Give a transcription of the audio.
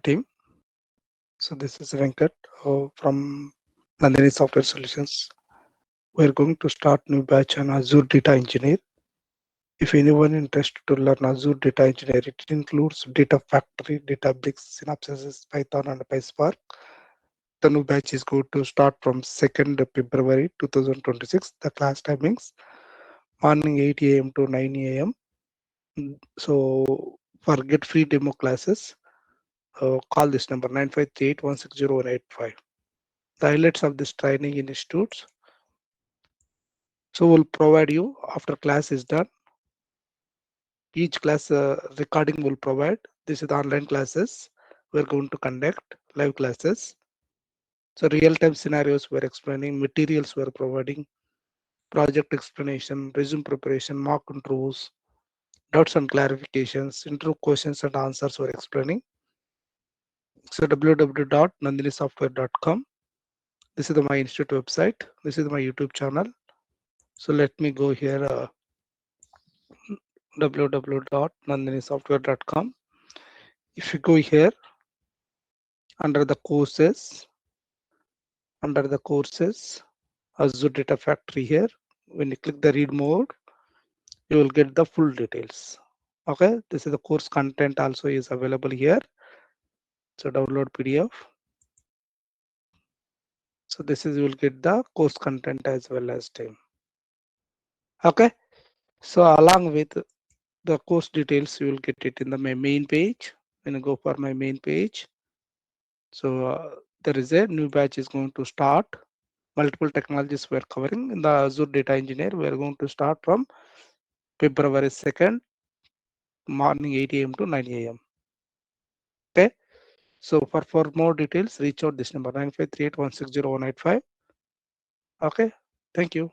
team. So this is Venkat from NandiniSoftware Solutions. We're going to start new batch on Azure Data Engineer. If anyone interested to learn Azure Data Engineer, it includes Data Factory, Databricks, Synapse, Python, and PySpark. The new batch is going to start from 2nd February 2026. The class timings morning 8 a.m. to 9 a.m. So for get free demo classes, call this number 9538160185. The highlights of this training institutes. So we'll provide you after class is done. Each class recording will provide. This is the online classes. We're going to conduct live classes. So real-time scenarios we're explaining, materials we're providing, project explanation, resume preparation, mock interviews, doubts and clarifications, interview questions and answers we're explaining. So www.nandinisoftware.com. This is my institute website. This is my YouTube channel. So let me go here. www.nandinisoftware.com. If you go here under the courses, Azure Data Factory here, when you click the read mode, you will get the full details. Okay, this is the course content also is available here. So download PDF. So this is you will get the course content as well as time. Okay, so along with the course details, you will get it in the main page. When you go for my main page, so there is a new batch is going to start. Multiple technologies we are covering in the Azure Data Engineer. We are going to start from February 2nd, morning 8 a.m. to 9 a.m. Okay. So for more details, reach out this number 9538160185. Okay. Thank you.